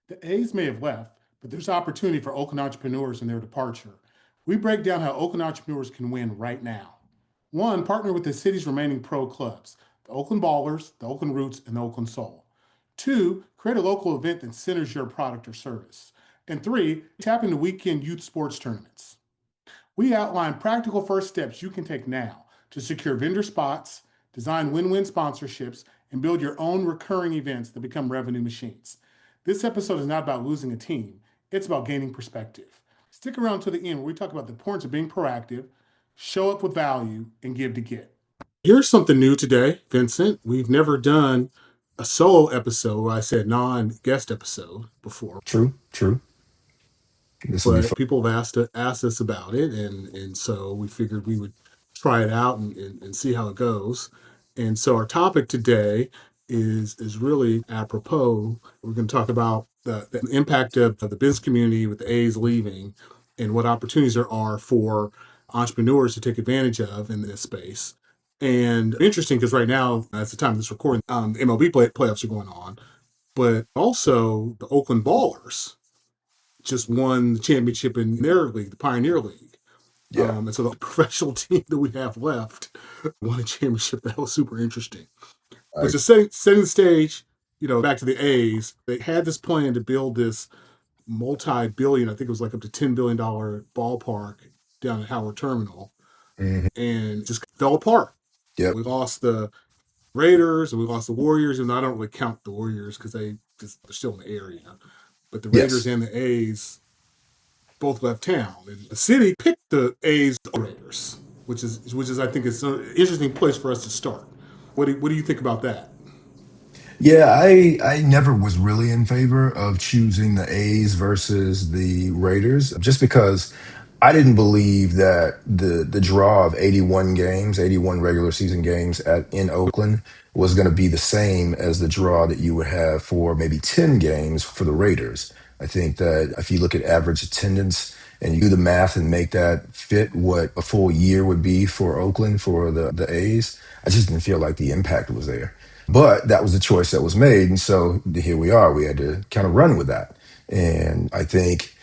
The A's may have left, but there's opportunity for Oakland entrepreneurs in their departure. We break down how Oakland entrepreneurs can win right now. One, partner with the city's remaining pro clubs, the Oakland Ballers, the Oakland Roots, and the Oakland Soul. Two, create a local event that centers your product or service. And three, tap into weekend youth sports tournaments. We outline practical first steps you can take now to secure vendor spots, design win win sponsorships, and build your own recurring events that become revenue machines. This episode is not about losing a team, it's about gaining perspective. Stick around to the end where we talk about the importance of being proactive, show up with value, and give to get. Here's something new today, Vincent. We've never done a solo episode, or I said non guest episode before, True, true. This will be but fun. people have asked us about it, and so we figured we would try it out and see how it goes. And so our topic today is really apropos. We're going to talk about the impact of the business community with the A's leaving, and what opportunities there are for entrepreneurs to take advantage of in this space. And interesting because right now, at the time of this recording, the MLB playoffs are going on, but also the Oakland Ballers just won the championship in their league, the Pioneer League. Yeah. And so the professional team that we have left won a championship. That was super interesting. But I, just setting the stage, back to the A's, they had this plan to build this multi-billion, I think it was like up to $10 billion ballpark down at Howard Terminal, mhm. and just fell apart. Yep. We lost the Raiders and we lost the Warriors, and I don't really count the Warriors because they're still in the area. But the Raiders Yes. and the A's both left town, and the city picked the A's Raiders, which is I think is an interesting place for us to start. What do you think about that? Yeah, I never was really in favor of choosing the A's versus the Raiders just because I didn't believe that the draw of 81 games, 81 regular season games at in Oakland was going to be the same as the draw that you would have for maybe 10 games for the Raiders. I think that if you look at average attendance and you do the math and make that fit what a full year would be for Oakland for the A's, I just didn't feel like the impact was there. But that was the choice that was made. And so here we are. We had to kind of run with that. And I think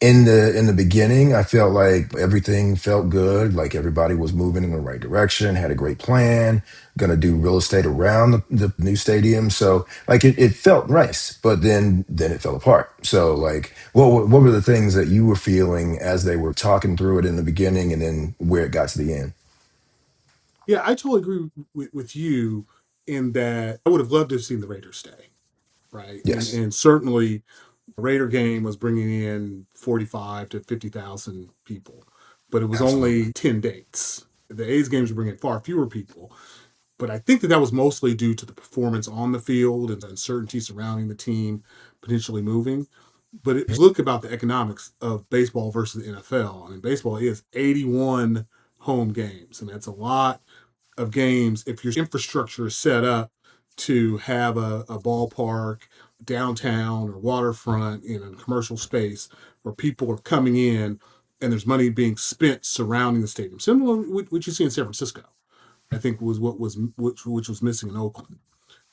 in the beginning, I felt like everything felt good, like everybody was moving in the right direction, had a great plan, gonna do real estate around the new stadium. So like it felt nice, but then it fell apart. So like what were the things that you were feeling as they were talking through it in the beginning and then where it got to the end? Yeah, I totally agree with you in that I would have loved to have seen the Raiders stay, right? And Yes. and certainly the Raider game was bringing in 45 to 50,000 people, but it was Absolutely. only 10 dates. The A's games were bringing far fewer people, but I think that was mostly due to the performance on the field and the uncertainty surrounding the team potentially moving. But if you look about the economics of baseball versus the NFL, I mean, baseball is 81 home games, and that's a lot of games if your infrastructure is set up to have a ballpark downtown or waterfront in a commercial space where people are coming in and there's money being spent surrounding the stadium. Similar to what you see in San Francisco, I think was what was which was missing in Oakland.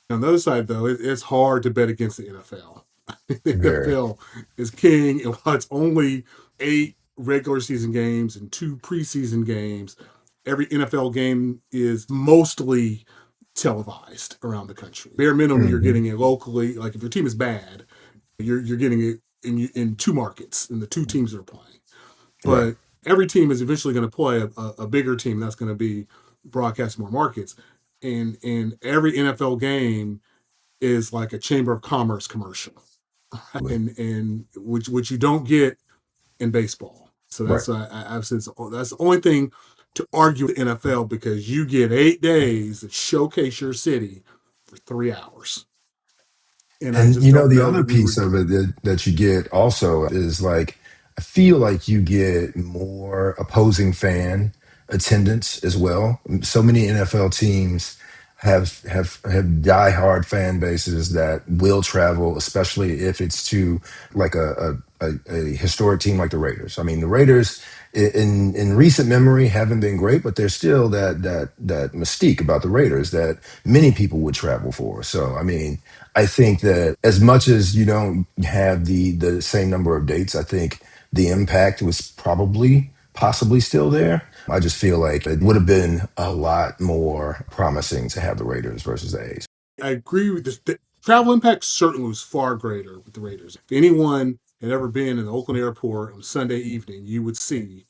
On the other side, though, it's hard to bet against the NFL. The Very. NFL is king, and while it's only 8 regular season games and 2 preseason games, every NFL game is mostly televised around the country. Bare minimum, you're Hmm. getting it locally. Like if your team is bad, you're getting it in 2 markets in the 2 teams that are playing. Right. But every team is eventually going to play a bigger team that's going to be broadcast more markets, and every NFL game is like a Chamber of Commerce commercial, and which you don't get in baseball. So Right. that's I've said that's the only thing to argue with the NFL because you get 8 days that showcase your city for 3 hours, and I And just you know, don't the know other that we piece would. of it that you get also is like, I feel like you get more opposing fan attendance as well. So many NFL teams have diehard fan bases that will travel, especially if it's to like a historic team like the Raiders. I mean, the Raiders. in recent memory haven't been great, but there's still that mystique about the Raiders that many people would travel for. So I mean, I think that as much as you don't have the same number of dates, I think the impact was probably possibly still there. I just feel like it would have been a lot more promising to have the Raiders versus the A's. I agree with this. The travel impact certainly was far greater with the Raiders. If anyone had ever been in the Oakland airport on Sunday evening, you would see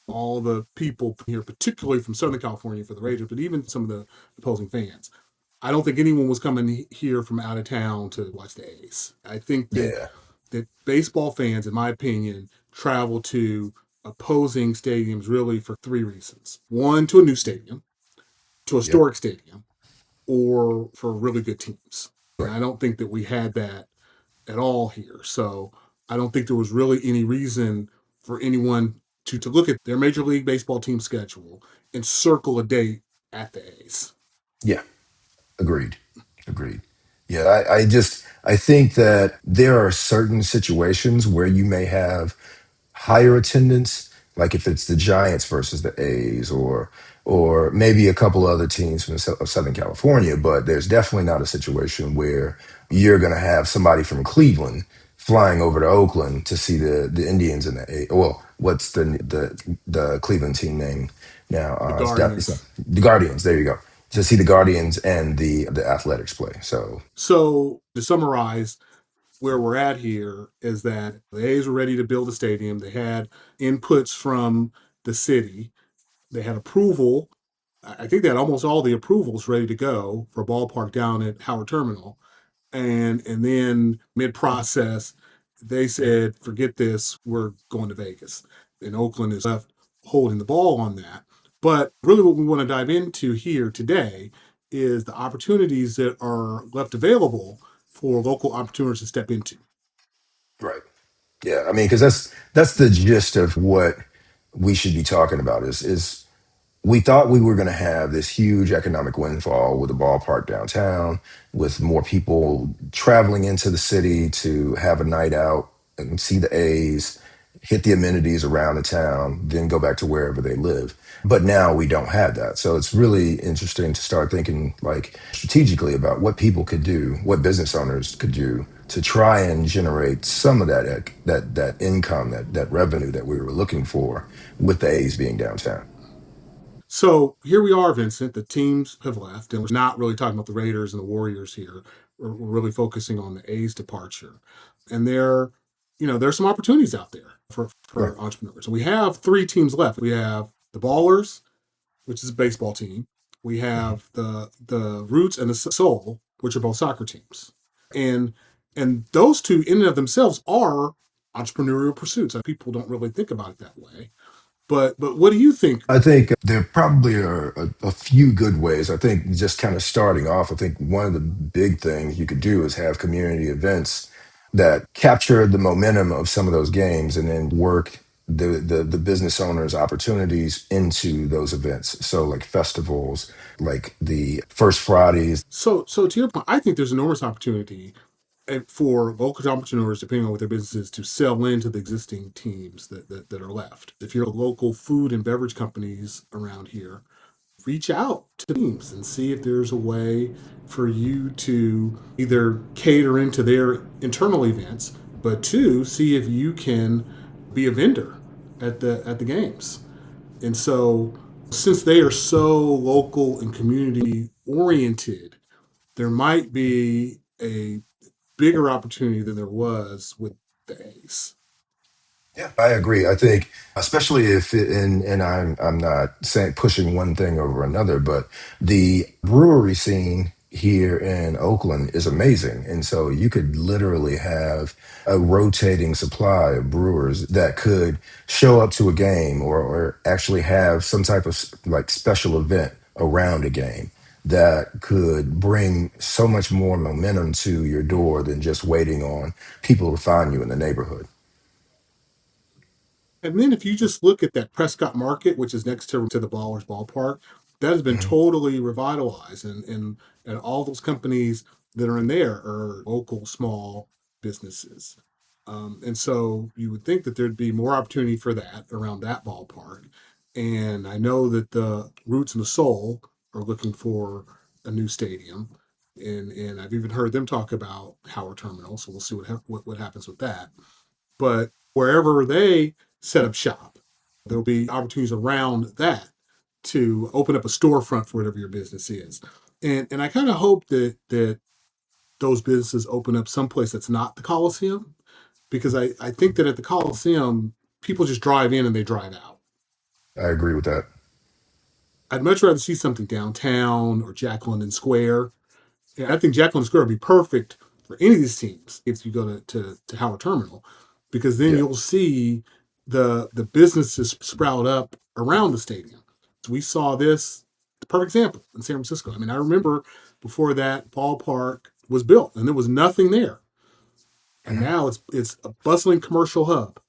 all the people here, particularly from Southern California for the Raiders, but even some of the opposing fans. I don't think anyone was coming here from out of town to watch the A's. I think that Yeah. baseball fans, in my opinion, travel to opposing stadiums really for three reasons. One, to a new stadium, to a Yep. historic stadium, or for really good teams. And Right. I don't think that we had that at all here. So I don't think there was really any reason for anyone to look at their Major League Baseball team schedule and circle a date at the A's. Yeah. Agreed. Agreed. Yeah, I think that there are certain situations where you may have higher attendance, like if it's the Giants versus the A's, or maybe a couple other teams from Southern California. But there's definitely not a situation where you're going to have somebody from Cleveland flying over to Oakland to see the Indians and the A. Well, what's the Cleveland team name now? The It's Guardians. the Guardians. There you go, to see the Guardians and the Athletics play. So So to summarize, where we're at here is that the A's were ready to build a stadium. They had inputs from the city. They had approval. I think they had almost all the approvals ready to go for a ballpark down at Howard Terminal. And then mid process, they said, "Forget this. We're going to Vegas." And Oakland is left holding the ball on that. But really, what we want to dive into here today is the opportunities that are left available for local entrepreneurs to step into. right. Yeah, I mean, because that's the gist of what we should be talking about is we thought we were going to have this huge economic windfall with a ballpark downtown, with more people traveling into the city to have a night out and see the A's, hit the amenities around the town, then go back to wherever they live. But now we don't have that. So it's really interesting to start thinking like strategically about what people could do, what business owners could do to try and generate some of that income, that revenue that we were looking for with the A's being downtown. So here we are, Vincent. The teams have left, and we're not really talking about the Raiders and the Warriors here. We're really focusing on the A's departure. And there's some opportunities out there Right. for entrepreneurs. And we have three teams left. We have the Ballers, which is a baseball team. We Mhm. have the Roots and the Soul, which are both soccer teams. And and those two in and of themselves are entrepreneurial pursuits. People don't really think about it that way. But what do you think? I think there probably are a few good ways. I think just kind of starting off, I think one of the big things you could do is have community events that capture the momentum of some of those games and then work the business owners' opportunities into those events. So like festivals, like the First Fridays. So to your point, I think there's enormous opportunity for local entrepreneurs, depending on what their business is, to sell into the existing teams that are left. If you're local food and beverage companies around here, reach out to teams and see if there's a way for you to either cater into their internal events, but two, see if you can be a vendor at the games. And so since they are so local and community oriented, there might be a bigger opportunity than there was with the A's. Yeah, I agree. I think, especially if and I'm not saying pushing one thing over another, but the brewery scene here in Oakland is amazing, and so you could literally have a rotating supply of brewers that could show up to a game or actually have some type of like special event around a game that could bring so much more momentum to your door than just waiting on people to find you in the neighborhood. And then if you just look at that Prescott Market, which is next to the Ballers Ballpark, that has been Mhm. totally revitalized, and all those companies that are in there are local small businesses. And so you would think that there'd be more opportunity for that around that ballpark. And I know that the Roots and the Soul are looking for a new stadium. And I've even heard them talk about Howard Terminal. So we'll see what happens with that. But wherever they set up shop, there'll be opportunities around that to open up a storefront for whatever your business is. And I kind of hope that those businesses open up someplace that's not the Coliseum, because I think that at the Coliseum, people just drive in and they drive out. I agree with that. I'd much rather see something downtown or Jack London Square. And I think Jack London Square would be perfect for any of these teams if you go to Howard Terminal, because then Yeah. you'll see the businesses sprout up around the stadium. We saw this, the perfect example in San Francisco. I mean, I remember before that ballpark was built and there was nothing there. And Mhm. now it's a bustling commercial hub.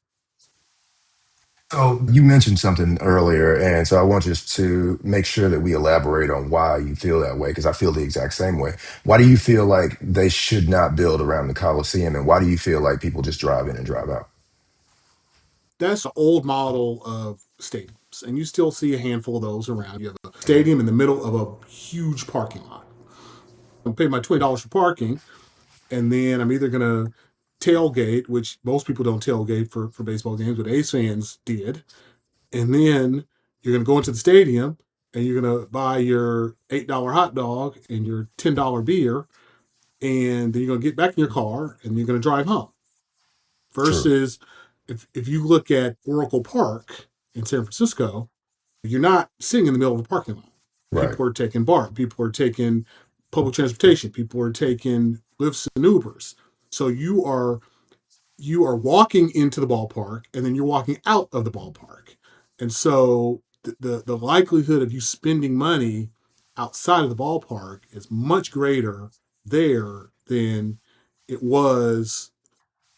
So you mentioned something earlier, and so I want just to make sure that we elaborate on why you feel that way, because I feel the exact same way. Why do you feel like they should not build around the Coliseum, and why do you feel like people just drive in and drive out? That's an old model of stadiums, and you still see a handful of those around. You have a Mhm. stadium in the middle of a huge parking lot. I'm paying my $20 for parking, and then I'm either going to tailgate, which most people don't tailgate for baseball games, but Ace fans did, and then you're going to go into the stadium and you're going to buy your $8 hot dog and your $10 beer, and then you're going to get back in your car and you're going to drive home. True. Versus if you look at Oracle Park in San Francisco, you're not sitting in the middle of a parking lot. Right. People are taking BART, people are taking public transportation, people are taking Lyfts and Ubers. So you are walking into the ballpark and then you're walking out of the ballpark. And so the likelihood of you spending money outside of the ballpark is much greater there than it was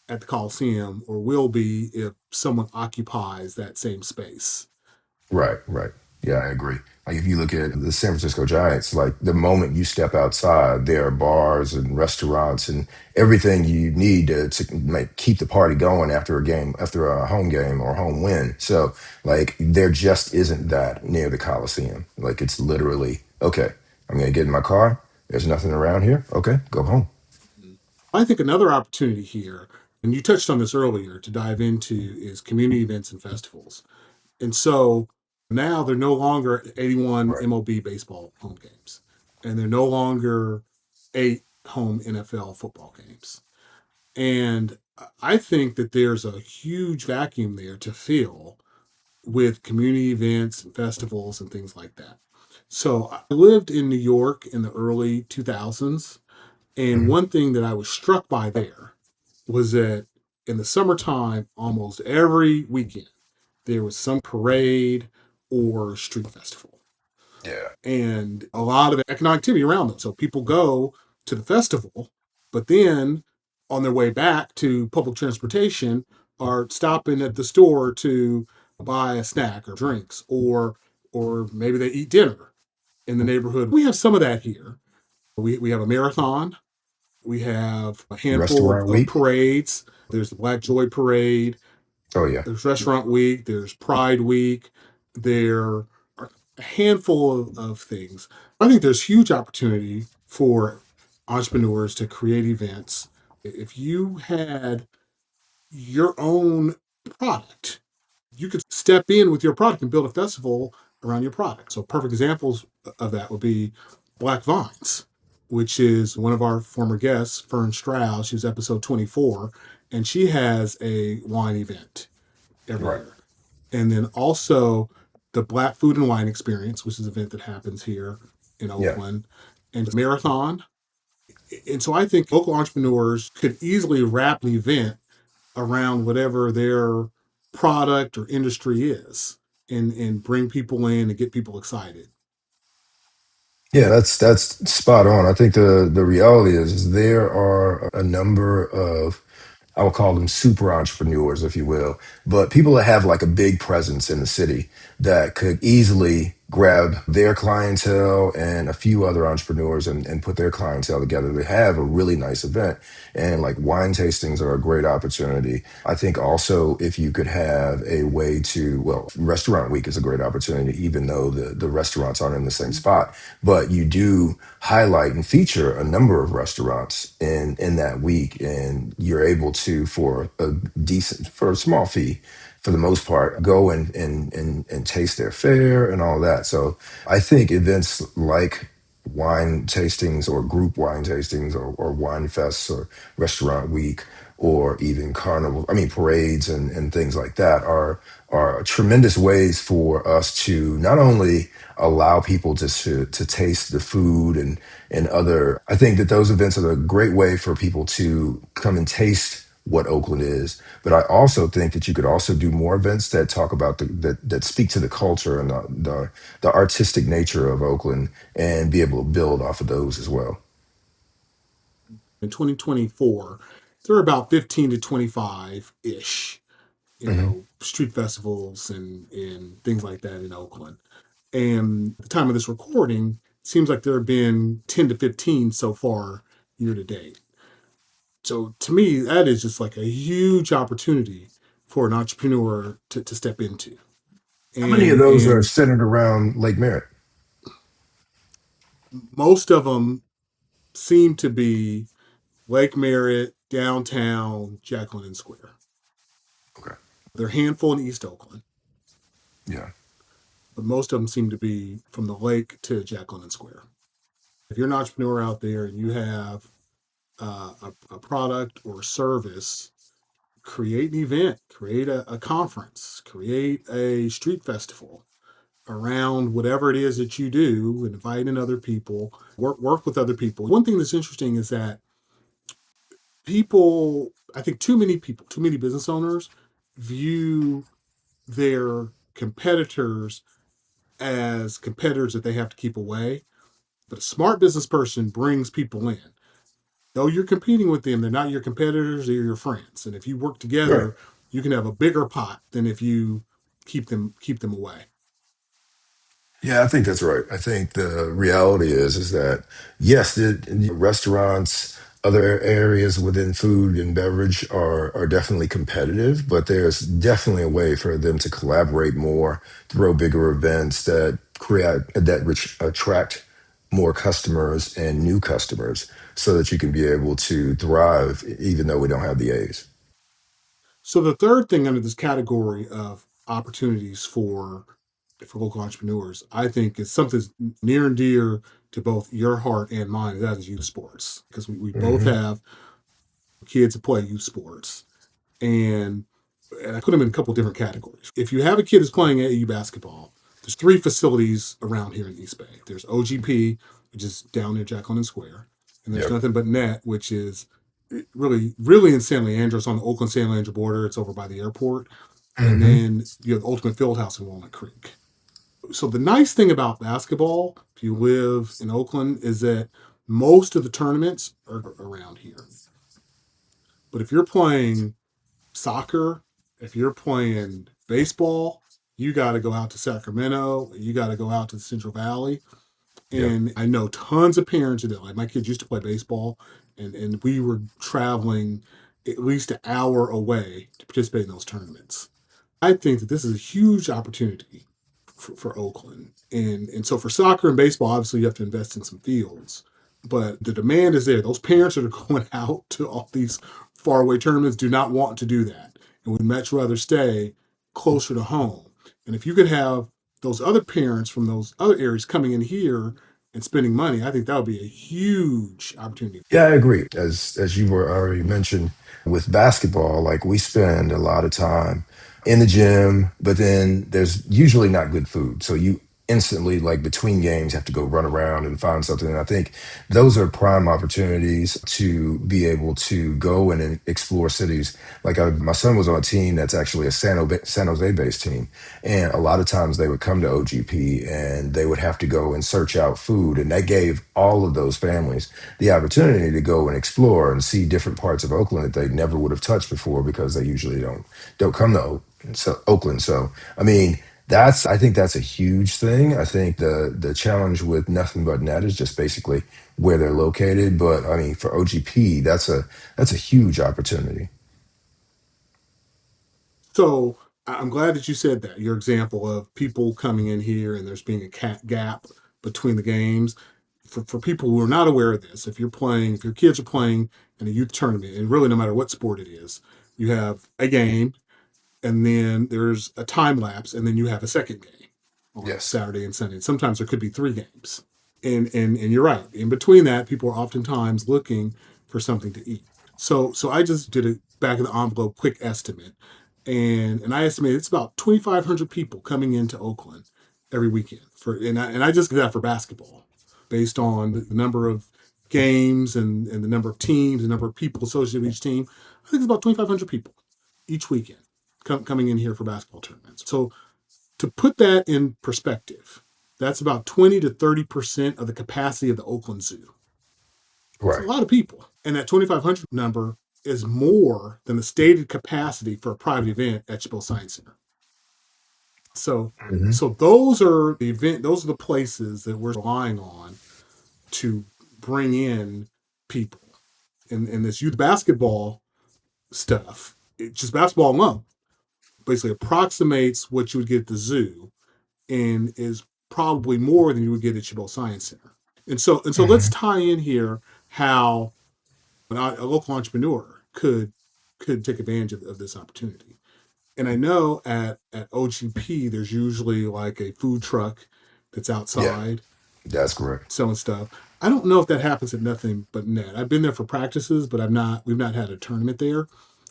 at the Coliseum or will be if someone occupies that same space. Right, right. Yeah, I agree. Like if you look at the San Francisco Giants, like the moment you step outside, there are bars and restaurants and everything you need to make keep the party going after a game, after a home game or home win. So like there just isn't that near the Coliseum. Like it's literally, okay, I'm gonna get in my car. There's nothing around here. Okay, go home. I think another opportunity here, and you touched on this earlier to dive into, is community events and festivals. And so now they're no longer 81 Right, MLB baseball home games, and they're no longer 8 home NFL football games. And I think that there's a huge vacuum there to fill with community events and festivals and things like that. So I lived in New York in the early 2000s. And hmm, one thing that I was struck by there was that in the summertime, almost every weekend, there was some parade or street festival. yeah, And a lot of economic activity around them. So people go to the festival, but then on their way back to public transportation are stopping at the store to buy a snack or drinks, or maybe they eat dinner in the neighborhood. We have some of that here. We have a marathon. We have a handful restaurant of week. parades. There's the Black Joy Parade. Oh yeah, There's Restaurant Week. There's Pride Week. There are a handful of things. I think there's huge opportunity for entrepreneurs to create events. If you had your own product, you could step in with your product and build a festival around your product. So perfect examples of that would be Black Vines, which is one of our former guests, Fern Strauss. She was episode 24, and she has a wine event every right. year. And then also the Black Food and Wine Experience, which is an event that happens here in Yeah. Oakland, and marathon. And so I think local entrepreneurs could easily wrap an event around whatever their product or industry is, and bring people in and get people excited. Yeah, that's spot on. I think the reality is there are a number of, I would call them super entrepreneurs, if you will, but people that have like a big presence in the city that could easily grab their clientele and a few other entrepreneurs and put their clientele together to have a really nice event. And like wine tastings are a great opportunity. I think also if you could have a way to, well, restaurant week is a great opportunity, even though the restaurants aren't in the same spot, but you do highlight and feature a number of restaurants in that week, and you're able to, for a small fee, for the most part, go and taste their fare and all that. So I think events like wine tastings or group wine tastings or wine fests or restaurant week or even carnival, I mean parades and things like that are tremendous ways for us to not only allow people to taste the food and other. I think that those events are a great way for people to come and taste what Oakland is. But I also think that you could also do more events that talk about that speak to the culture and the artistic nature of Oakland and be able to build off of those as well. In 2024, there are about 15 to 25 ish, Hmm. street festivals and things like that in Oakland. And at the time of this recording, it seems like there have been 10 to 15 so far year to date. So to me, that is just like a huge opportunity for an entrepreneur to step into. How many of And those are and centered around Lake Merritt? most of them seem to be Lake Merritt, downtown, Jacqueline Square. Okay. There are a handful in East Oakland, Yeah. but most of them seem to be from the lake to Jacqueline Square. If you're an entrepreneur out there and you have a product or service, create an event, create a conference, create a street festival around whatever it is that you do, and invite in other people, work with other people. One thing that's interesting is that people, I think too many people, too many business owners view their competitors as competitors that they have to keep away. But a smart business person brings people in. Though you're competing with them, they're not your competitors, they're your friends. And if you work Right. together, you can have a bigger pot than if you keep them away. Yeah, I think that's right. I think the reality is that yes, the restaurants, other areas within food and beverage are definitely competitive, but there's definitely a way for them to collaborate more, throw bigger events that attract more customers and new customers, so that you can be able to thrive, even though we don't have the A's. So the third thing under this category of opportunities for local entrepreneurs, I think is something that's near and dear to both your heart and mine. That is youth sports, because we both Hmm. have kids that play youth sports, and I put them in a couple different categories. If you have a kid that's playing AAU basketball, there's three facilities around here in East Bay. There's OGP, which is down near Jacqueline Square, and there's Yep. nothing but Net, which is really, really in San Leandro. It's on the Oakland San Leandro border. It's over by the airport, and Hmm. then you have the Ultimate Fieldhouse in Walnut Creek. So the nice thing about basketball, if you live in Oakland, is that most of the tournaments are around here. But if you're playing soccer, if you're playing baseball, you got to go out to Sacramento. You got to go out to the Central Valley. Yep. And I know tons of parents that like my kids used to play baseball, and we were traveling at least an hour away to participate in those tournaments. I think that this is a huge opportunity for Oakland. And so for soccer and baseball, obviously you have to invest in some fields, but the demand is there. Those parents that are going out to all these faraway tournaments do not want to do that, and would much rather stay closer to home. And if you could have those other parents from those other areas coming in here and spending money, I think that would be a huge opportunity. Yeah, I agree. As you were already mentioned, with basketball, like we spend a lot of time in the gym, but then there's usually not good food. So you instantly, like between games, have to go run around and find something. And I think those are prime opportunities to be able to go and explore cities. My son was on a team that's actually a San Jose based team. And a lot of times they would come to OGP and they would have to go and search out food. And that gave all of those families the opportunity to go and explore and see different parts of Oakland that they never would have touched before because they usually don't come to Oakland. So I mean, I think that's a huge thing. I think the challenge with nothing but net is just basically where they're located. But I mean, for OGP, that's a huge opportunity. So I'm glad that you said that. Your example of people coming in here and there's being a gap between the games. For people who are not aware of this, if your kids are playing in a youth tournament, and really no matter what sport it is, you have a game and then there's a time lapse and then you have a second game on Yes. Saturday and Sunday. And sometimes there could be three games. And you're right. In between that, people are oftentimes looking for something to eat. So I just did a back of the envelope quick estimate, and I estimate it's about 2,500 people coming into Oakland every weekend and I just did that for basketball, based on the number of games and the number of teams, the number of people associated with each team. I think it's about 2,500 people each weekend coming in here for basketball tournaments. So to put that in perspective, that's about 20 to 30% of the capacity of the Oakland Zoo. It's a Right. lot of people. And that 2,500 number is more than the stated capacity for a private event at Chabot Science Center. So, Hmm. those are the places that we're relying on to bring in people. And this youth basketball stuff, it's just basketball alone, basically approximates what you would get at the zoo and is probably more than you would get at Chabot Science Center. And so let's Hmm. tie in here how a local entrepreneur could take advantage of this opportunity. And I know at OGP there's usually like a food truck that's Yeah, outside that's correct. selling stuff. I don't know if that happens at Nothing But Net. I've been there for practices, but we've not had a tournament there.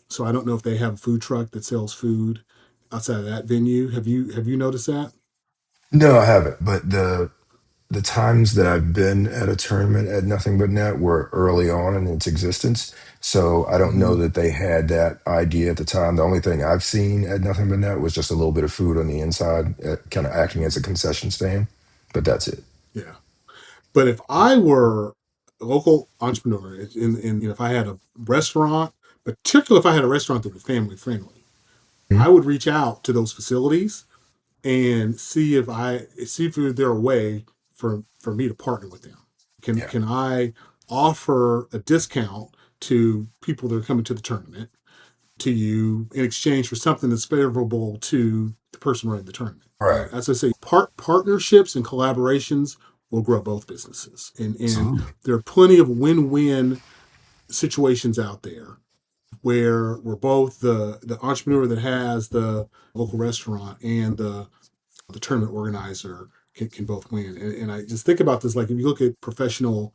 So I don't know if they have a food truck that sells food outside of that venue. Have you noticed that? No, I haven't. But the times that I've been at a tournament at Nothing But Net were early on in its existence. So I don't know Mm-hmm. that they had that idea at the time. The only thing I've seen at Nothing But Net was just a little bit of food on the inside, kind of acting as a concession stand. But that's it. Yeah. But if I were a local entrepreneur, if I had a restaurant, particularly if I had a restaurant that was family friendly, Mhm. I would reach out to those facilities and see if there a way for me to partner with them. Can Yeah. can I offer a discount to people that are coming to the tournament to you in exchange for something that's favorable to the person running the tournament? Right. As I say, partnerships and collaborations will grow both businesses, and Absolutely. there are plenty of win-win situations out there where both the entrepreneur that has the local restaurant and the tournament organizer can both win. And I just think about this, like if you look at professional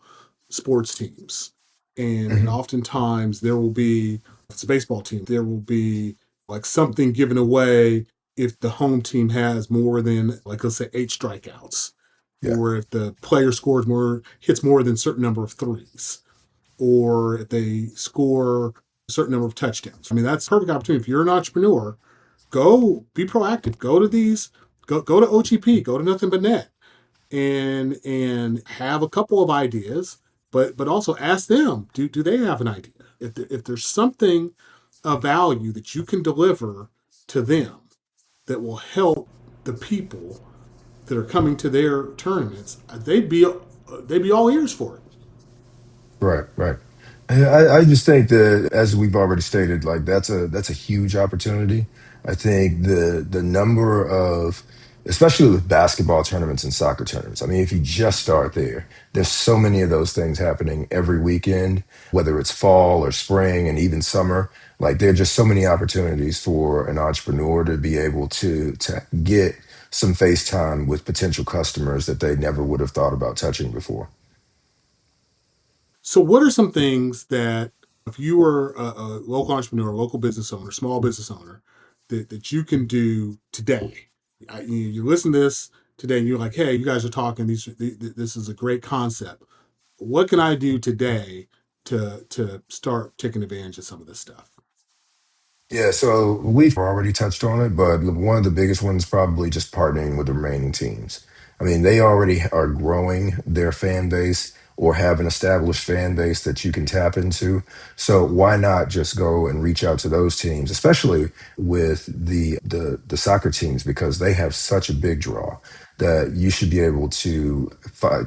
sports teams, and Hmm. oftentimes there will be, if it's a baseball team, there will be like something given away if the home team has more than, like, let's say, eight strikeouts, Yeah. or if the player hits more than a certain number of threes, or if they score a certain number of touchdowns. I mean, that's a perfect opportunity. If you're an entrepreneur, go be proactive. Go to OGP, go to Nothing But Net, and have a couple of ideas, but also ask them, do they have an idea? If there's something of value that you can deliver to them that will help the people that are coming to their tournaments, they'd be all ears for it. Right, right. And I just think that, as we've already stated, like that's a huge opportunity. I think the number of, especially with basketball tournaments and soccer tournaments. I mean, if you just start there, there's so many of those things happening every weekend, whether it's fall or spring and even summer. Like there are just so many opportunities for an entrepreneur to be able to get some face time with potential customers that they never would have thought about touching before. So, what are some things that, if you were a local entrepreneur, local business owner, small business owner, that you can do today? You listen to this today, and you're like, "Hey, you guys are talking. This is a great concept. What can I do today to start taking advantage of some of this stuff?" Yeah, so we've already touched on it, but one of the biggest ones probably just partnering with the remaining teams. I mean, they already are growing their fan base or have an established fan base that you can tap into. So why not just go and reach out to those teams, especially with the soccer teams, because they have such a big draw that you should be able to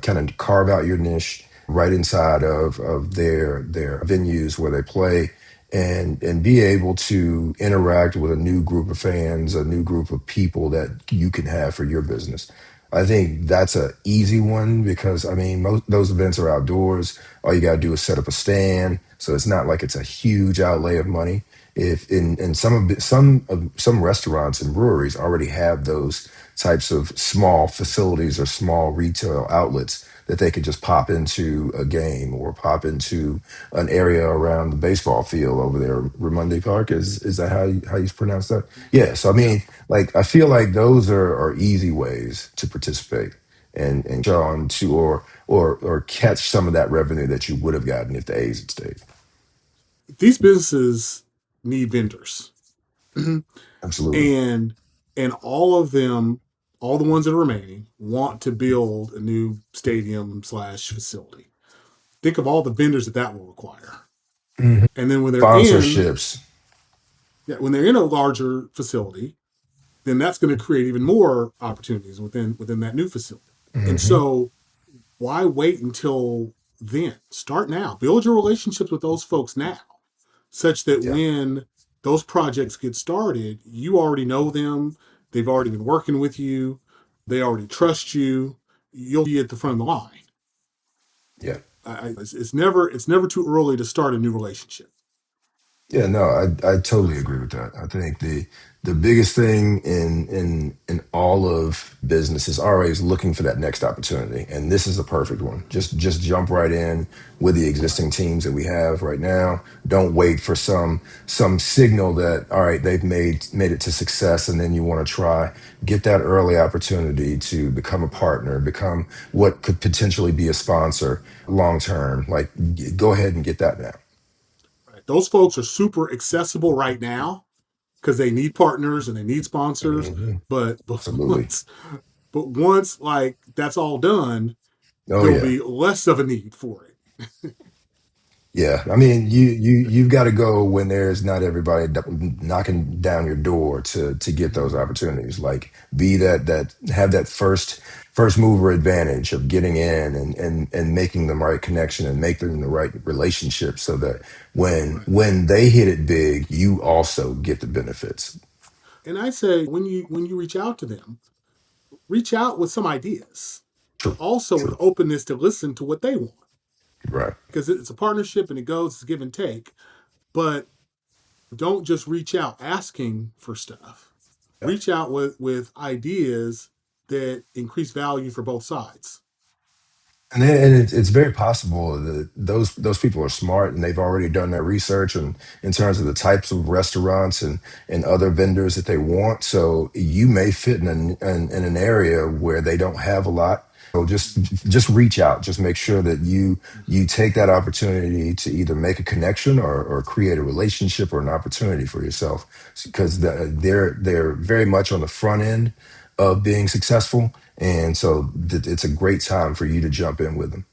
kind of carve out your niche right inside of their venues where they play, and be able to interact with a new group of fans, a new group of people that you can have for your business. I think that's a easy one because I mean most those events are outdoors. All you gotta do is set up a stand, so it's not like it's a huge outlay of money. If in some restaurants and breweries already have those types of small facilities or small retail outlets that they could just pop into a game or pop into an area around the baseball field over there. Ramundi Park is that how you pronounce that? Yeah. So I Yeah. mean, like I feel like those are easy ways to participate and show on to or catch some of that revenue that you would have gotten if the A's had stayed. These businesses need vendors. Absolutely. and all of them, all the ones that are remaining, want to build a new stadium slash facility. Think of all the vendors that will require. Mhm. And then Sponsorships. when they're in a larger facility, then that's going to create even more opportunities within that new facility. And Hmm. so why wait until then? Start now. Build your relationships with those folks now, such that Yeah. when those projects get started, you already know them. They've already been working with you. They already trust you. You'll be at the front of the line. Yeah. It's never too early to start a new relationship. Yeah, no, I That's what I totally agree find. with that. I think the biggest thing in all of business is always looking for that next opportunity, and this is a perfect one. Just jump right in with the Right. existing teams that we have right now. Don't wait for some signal that all right they've made it to success, and then you want to try get that early opportunity to become a Right. partner, become what could potentially be a sponsor long term. Like go ahead and get that now. Right. Those folks are super accessible right now because they need partners and they need sponsors. Mhm. But Absolutely. once like that's all done, Oh there'll yeah. be less of a need for it. Yeah. I mean, you've got to go when there's not everybody knocking down your door to get those Mhm. opportunities. Like be that have that first mover advantage of getting in and making the right connection and making the right relationship so that Right. when they hit it big, you also get the benefits. And I say when you reach out to them, reach out with some ideas, but True. also with True. openness to listen to what they want Right. because it's a partnership and it goes it's give and take. But don't just reach out asking for stuff. Yeah. Reach out with ideas that increase value for both sides. And it's very possible that those people are smart and they've already done their research and in terms of the types of restaurants and other vendors that they want. So you may fit in an area where they don't have a lot. So just reach out. Just make sure that you take that opportunity to either make a connection or create a relationship or an opportunity for yourself because they're very much on the front end of being successful, and so it's a great time for you to jump in with them.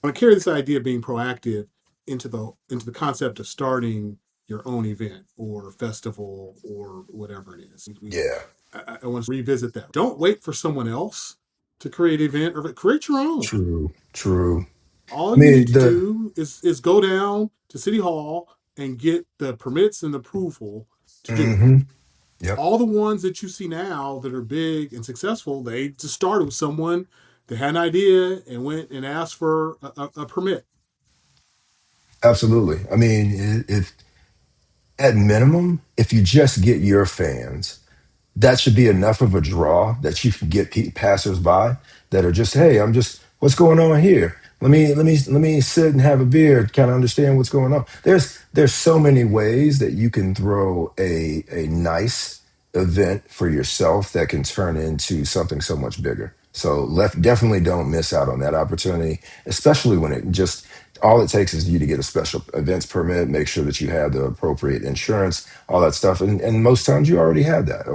I want to carry this idea of being proactive into the concept of starting your own event or festival or whatever it is. Yeah, I want to revisit that. Don't wait for someone else to create an event or create your own. true, true. I All you need mean, to the do is go down to City Hall and get the permits and the approval to do it. hmm yep, All the ones that you see now that are big and successful, they just started with someone that had an idea and went and asked for a permit. absolutely. I mean, if at minimum, if you just get your fans, that should be enough of a draw that you can get passersby that are just, hey, what's going on here? Let me sit and have a beer, kind of understand what's going on. There's so many ways that you can throw a nice event for yourself that can turn into something so much bigger. So definitely don't miss out on that opportunity, especially when it just all it takes is you to get a special events permit, make sure that you have the appropriate insurance, all that stuff, and most times you already have that.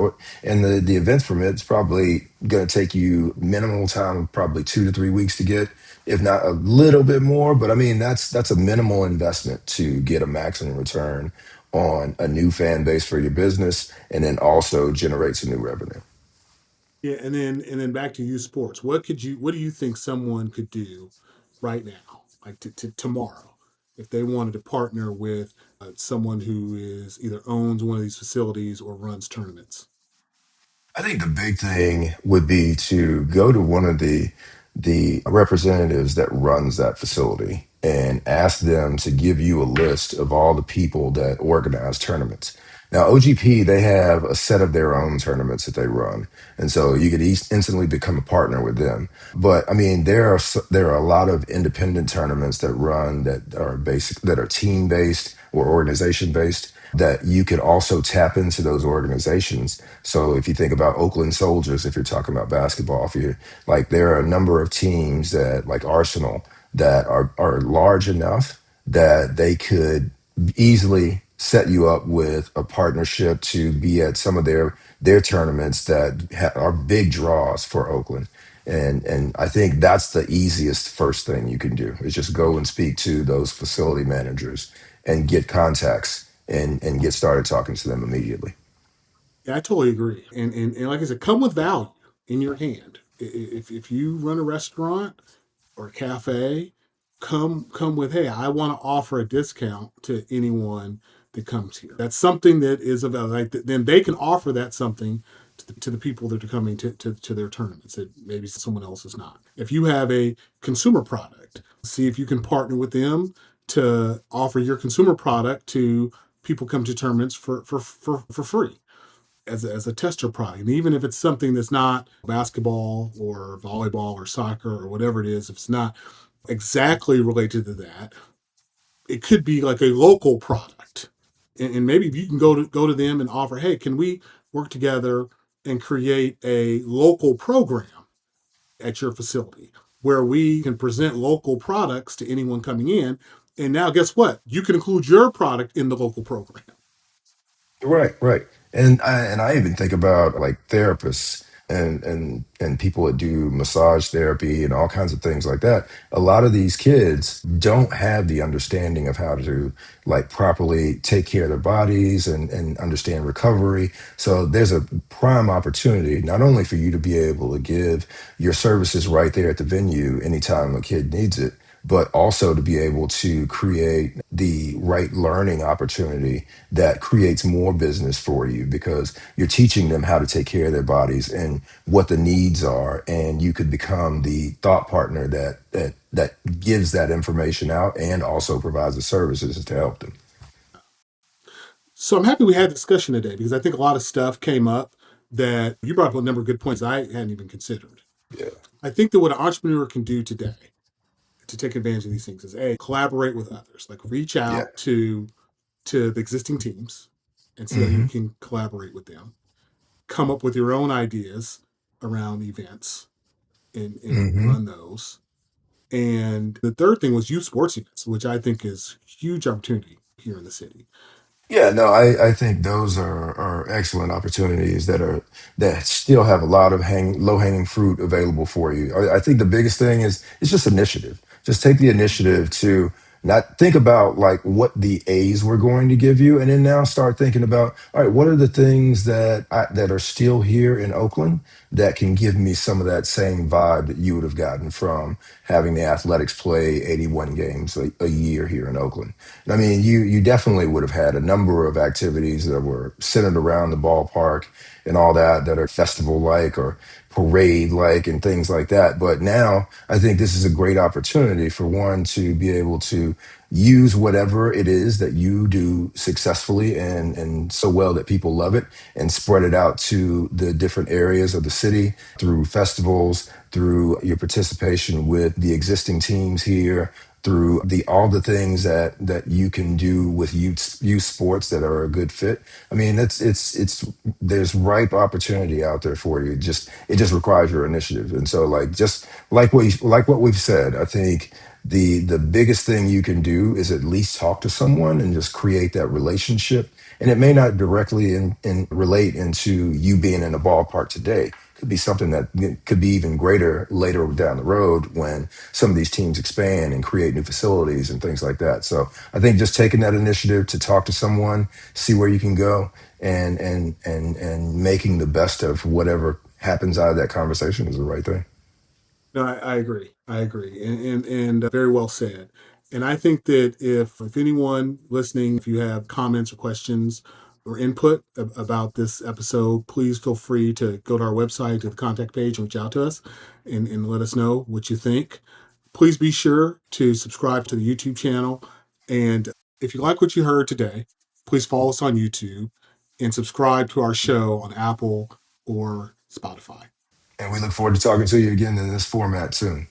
And the events permit is probably going to take you minimal time, probably 2 to 3 weeks to get. if not a little bit more. But I mean, that's a minimal investment to get a maximum return on a new fan base for your business, and then also generates a new revenue. Yeah, and then back to youth sports. What do you think someone could do right now, like to tomorrow, if they wanted to partner with someone who is either owns one of these facilities or runs tournaments? I think the big thing would be to go to one of the representatives that runs that facility and ask them to give you a list of all the people that organize tournaments. Now, OGP, they have a set of their own tournaments that they run, and so you could instantly become a partner with them. But I mean, there are a lot of independent tournaments that run that are basic, that are team based or organization based, that you could also tap into those organizations. So if you think about Oakland Soldiers, if you're talking about basketball, if you like, there are a number of teams that like Arsenal that are large enough that they could easily set you up with a partnership to be at some of their tournaments that are big draws for Oakland. And I think that's the easiest first thing you can do is just go and speak to those facility managers and get contacts and get started talking to them immediately. Yeah, I totally agree. And like I said, come with value in your hand. If you run a restaurant or a cafe, come with, hey, I want to offer a discount to anyone that comes here. That's something that is of value. Like then they can offer that something to the people that are coming to their tournaments that maybe someone else is not. If you have a consumer product, see if you can partner with them to offer your consumer product to people come to tournaments for free as a tester product. And even if it's something that's not basketball or volleyball or soccer or whatever it is, if it's not exactly related to that, it could be like a local product. And maybe if you can go to them and offer, hey, can we work together and create a local program at your facility where we can present local products to anyone coming in. And now guess what? You can include your product in the local program. Right, right. And I even think about like therapists and people that do massage therapy and all kinds of things like that. A lot of these kids don't have the understanding of how to like properly take care of their bodies and understand recovery. So there's a prime opportunity not only for you to be able to give your services right there at the venue anytime a kid needs it, but also to be able to create the right learning opportunity that creates more business for you because you're teaching them how to take care of their bodies and what the needs are, and you could become the thought partner that gives that information out and also provides the services to help them. So I'm happy we had a discussion today because I think a lot of stuff came up that you brought up a number of good points I hadn't even considered. Yeah. I think that what an entrepreneur can do today to take advantage of these things is a collaborate with others, like reach Yeah. out to the existing teams and see how you Hmm. can collaborate with them. Come up with your own ideas around events and Hmm. run those. And the third thing was youth sports events, which I think is a huge opportunity here in the city. Yeah, no, I think those are excellent opportunities that still have a lot of low hanging fruit available for you. I think the biggest thing is it's just initiative. Just take the initiative to not think about like what the A's were going to give you, and then now start thinking about, all right, what are the things that are still here in Oakland that can give me some of that same vibe that you would have gotten from having the Athletics play 81 games a year here in Oakland. I mean, you definitely would have had a number of activities that were centered around the ballpark and all that are festival like or parade like and things like that. But now I think this is a great opportunity for one to be able to use whatever it is that you do successfully and so well that people love it and spread it out to the different areas of the city through festivals, through your participation with the existing teams here, through the all the things that you can do with youth sports that are a good fit. I mean, it's there's ripe opportunity out there for you. Just it just requires your initiative. And so like just like what we've said, I think the biggest thing you can do is at least talk to someone and just create that relationship. And it may not directly relate into you being in a ballpark today, could be something that could be even greater later down the road when some of these teams expand and create new facilities and things like that. So I think just taking that initiative to talk to someone, see where you can go, and making the best of whatever happens out of that conversation is the right thing. No, I agree. I agree, and very well said. And I think that if anyone listening, if you have comments or questions or input about this episode, please feel free to go to our website, to the contact page, and reach out to us and let us know what you think. Please be sure to subscribe to the YouTube channel. And if you like what you heard today, please follow us on YouTube and subscribe to our show on Apple or Spotify. And we look forward to talking to you again in this format soon.